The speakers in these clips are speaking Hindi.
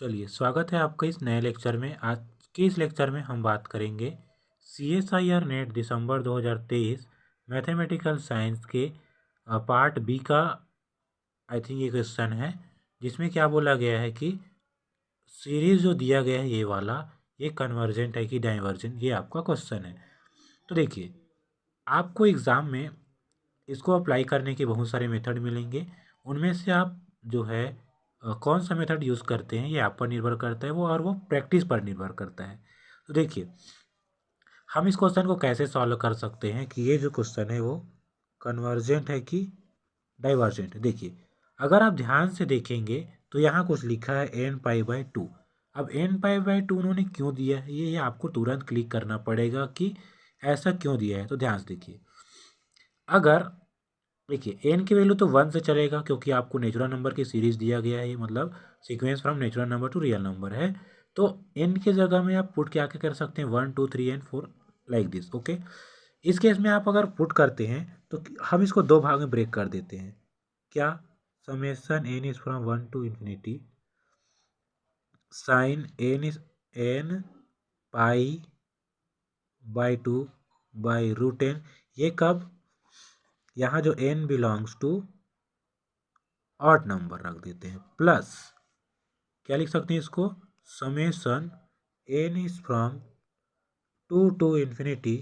चलिए, स्वागत है आपका इस नए लेक्चर में। आज के इस लेक्चर में हम बात करेंगे CSIR नेट दिसंबर 2023 मैथमेटिकल साइंस के पार्ट बी का आई थिंक ये क्वेश्चन है, जिसमें क्या बोला गया है कि सीरीज जो दिया गया है ये वाला, ये कन्वर्जेंट है कि डाइवर्जेंट, ये आपका क्वेश्चन है। तो देखिए, आपको एग्ज़ाम में इसको अप्लाई करने के बहुत सारे मेथड मिलेंगे। उनमें से आप जो है कौन सा मेथड यूज़ करते हैं ये आप पर निर्भर करता है, और वो प्रैक्टिस पर निर्भर करता है। तो देखिए, हम इस क्वेश्चन को कैसे सॉल्व कर सकते हैं कि ये जो क्वेश्चन है वो कन्वर्जेंट है कि डाइवर्जेंट है। देखिए, अगर आप ध्यान से देखेंगे तो यहाँ कुछ लिखा है n π/2। अब n π/2 उन्होंने क्यों दिया है ये आपको तुरंत क्लिक करना पड़ेगा कि ऐसा क्यों दिया है। तो ध्यान से देखिए, अगर देखिए n की वैल्यू तो 1 से चलेगा, क्योंकि आपको नेचुरल नंबर की सीरीज दिया गया है, मतलब sequence from natural number two real number है। तो n की जगह में आप पुट क्या क्या कर सकते हैं, 1 2 3 एंड 4 लाइक दिस। ओके, इस केस में आप अगर पुट करते हैं तो हम इसको दो भाग में ब्रेक कर देते हैं। क्या, summation n is from 1 to infinity sine n is n π/2/√n। ये कब, यहाँ जो n belongs to odd number रख देते हैं, प्लस क्या लिख सकते हैं इसको, summation n is from 2 to infinity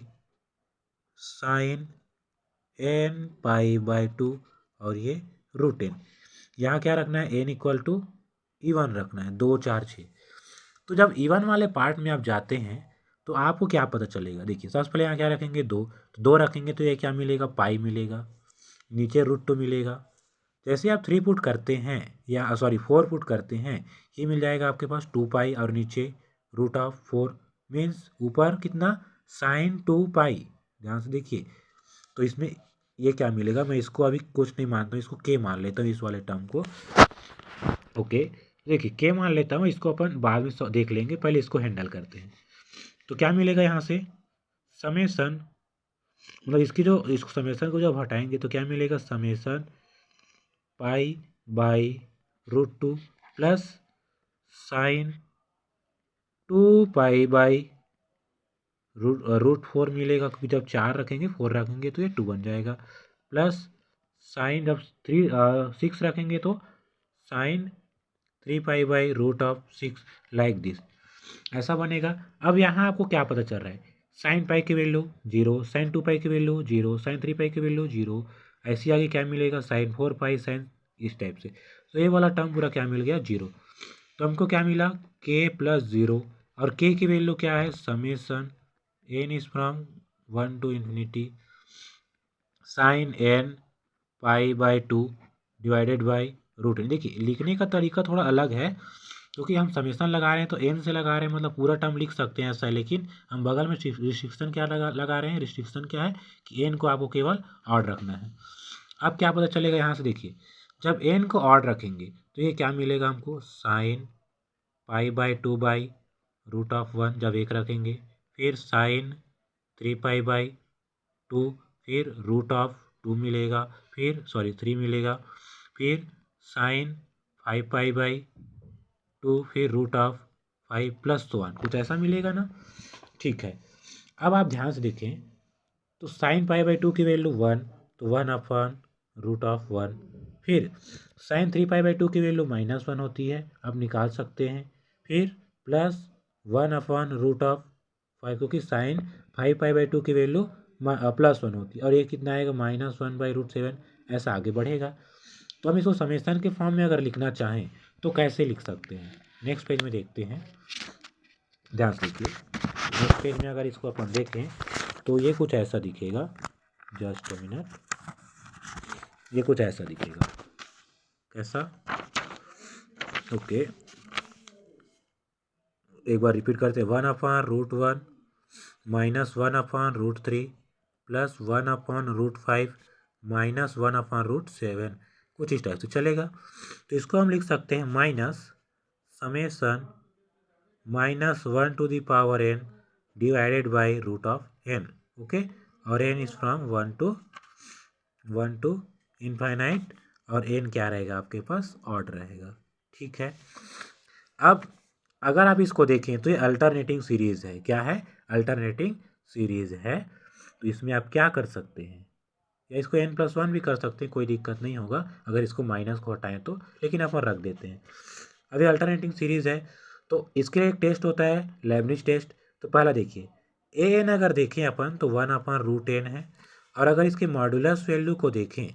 sine n π/2 और ये √n। यहाँ क्या रखना है, n इक्वल टू इवन रखना है, 2 4 6। तो जब इवन वाले पार्ट में आप जाते हैं तो आपको क्या पता चलेगा। देखिए, सबसे पहले यहाँ क्या रखेंगे, 2, तो 2 रखेंगे तो ये क्या मिलेगा, पाई मिलेगा, नीचे √2 मिलेगा। जैसे आप 3 पुट करते हैं, या सॉरी 4 पुट करते हैं, ये मिल जाएगा आपके पास 2π और नीचे √4, मीन्स ऊपर कितना, साइन 2π। ध्यान से देखिए, तो इसमें ये क्या मिलेगा, मैं इसको अभी कुछ नहीं मानता हूँ, इसको के मान लेता हूँ इस वाले टर्म को। ओके, देखिए के मान लेता हूँ, इसको अपन बाद में देख लेंगे, पहले इसको हैंडल करते हैं। तो क्या मिलेगा यहाँ से, समेशन, मतलब इसकी जो इसको समेशन को जब हटाएंगे तो क्या मिलेगा, समेशन π/√2 प्लस साइन 2π/√4 मिलेगा, क्योंकि जब 4 रखेंगे 4 रखेंगे तो ये 2 बन जाएगा, प्लस साइन जब 6 रखेंगे तो साइन 3π/√6 लाइक दिस, ऐसा बनेगा। अब यहाँ आपको क्या पता चल रहा है, साइन पाई की वैल्यू 0, साइन 2π की वैल्यू 0, साइन 3π की वैल्यू 0, ऐसे आगे क्या मिलेगा, साइन 4π, साइन, इस टाइप से। तो ये वाला टर्म पूरा क्या मिल गया, 0। तो हमको क्या मिला, k + 0, और k की वैल्यू क्या है, summation n is from 1 to infinity sine n π/2 divided by √n। देखिए, लिखने का तरीका थोड़ा अलग है, क्योंकि हम समेशन लगा रहे हैं तो n से लगा रहे हैं, मतलब पूरा टर्म लिख सकते हैं ऐसा है, लेकिन हम बगल में रिस्ट्रिक्शन क्या लगा रहे हैं, रिस्ट्रिक्शन क्या है कि n को आपको केवल ऑड रखना है। अब क्या पता चलेगा, यहाँ से देखिए, जब n को ऑड रखेंगे तो ये क्या मिलेगा हमको, साइन π/2/√1 जब 1 रखेंगे, फिर साइन 3π/2, फिर √2 मिलेगा, फिर सॉरी 3 मिलेगा, फिर साइन 5π/2, फिर √5 +1, कुछ ऐसा मिलेगा ना। ठीक है, अब आप ध्यान से देखें तो साइन π/2 की वैल्यू 1, तो 1/√1, फिर साइन 3π/2 की वैल्यू -1 होती है, अब निकाल सकते हैं, फिर प्लस 1/√5, क्योंकि साइन 5π/2 की वैल्यू +1 होती है, और ये कितना आएगा, -1/√7, ऐसा आगे बढ़ेगा। तो हम इसको समेशन के फॉर्म में अगर लिखना चाहें तो कैसे लिख सकते हैं, नेक्स्ट पेज में देखते हैं। ध्यान से देखिए, नेक्स्ट पेज में अगर इसको अपन देखें तो ये कुछ ऐसा दिखेगा, जस्ट अ मिनट, ये कुछ ऐसा दिखेगा, कैसा, ओके, एक बार रिपीट करते हैं, 1/√1 -1/√3 प्लस 1/√5 -1/√7, कुछ इस टाइप से चलेगा। तो इसको हम लिख सकते हैं minus summation -1 to the power n divided by √n। Okay, और n is from 1 to infinite, और n क्या रहेगा आपके पास, ऑड रहेगा। ठीक है, अब अगर आप इसको देखें तो ये अल्टरनेटिंग सीरीज़ है। क्या है? अल्टरनेटिंग सीरीज़ है। तो इसमें आप क्या कर सकते हैं, या इसको n+1 भी कर सकते हैं, कोई दिक्कत नहीं होगा अगर इसको माइनस को हटाएं तो, लेकिन अपन रख देते हैं। अभी अल्टरनेटिंग सीरीज़ है तो इसके लिए एक टेस्ट होता है लेबनिज टेस्ट। तो पहला देखिए an अगर देखें अपन तो 1/√n है, और अगर इसके मॉडुलस वैल्यू को देखें,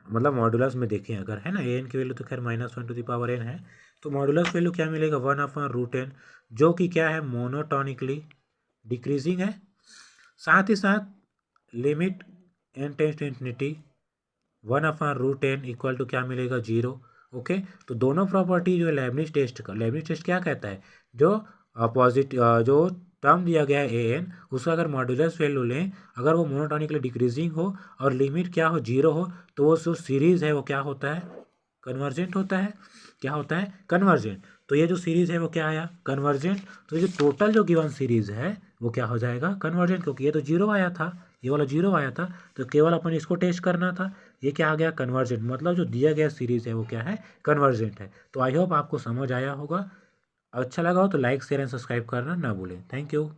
मतलब मॉडुलस में देखें अगर, है ना, an की वैल्यू तो खैर -1n है, तो मॉडुलस वैल्यू क्या मिलेगा 1/√n, जो कि क्या है मोनोटोनिकली डिक्रीजिंग है। साथ ही साथ limit n tends to infinity 1/√n equal to क्या मिलेगा 0। ओके, तो दोनों प्रॉपर्टी जो है लेबनिज टेस्ट का, लेबनिज टेस्ट क्या कहता है, जो जो टर्म दिया गया है an, उसका अगर मॉडुलस वैल्यू लें, अगर वो मोनोटोनिकली डिक्रीजिंग हो और लिमिट क्या हो 0 हो, तो वो जो सीरीज़ है वो क्या होता है, कन्वर्जेंट होता है। क्या होता है? कन्वर्जेंट। तो ये जो सीरीज़ है वो क्या आया? कन्वर्जेंट। तो ये टोटल जो गिवन सीरीज़ है वो क्या हो जाएगा? कन्वर्जेंट, क्योंकि ये तो 0 आया था, ये वाला 0 आया था, तो केवल अपन इसको टेस्ट करना था। ये क्या आ गया? कन्वर्जेंट। मतलब जो दिया गया सीरीज़ है वो क्या है? कन्वर्जेंट है। तो आई होप आपको समझ आया होगा। अच्छा लगा हो तो लाइक शेयर एंड सब्सक्राइब करना ना भूलें। Thank you.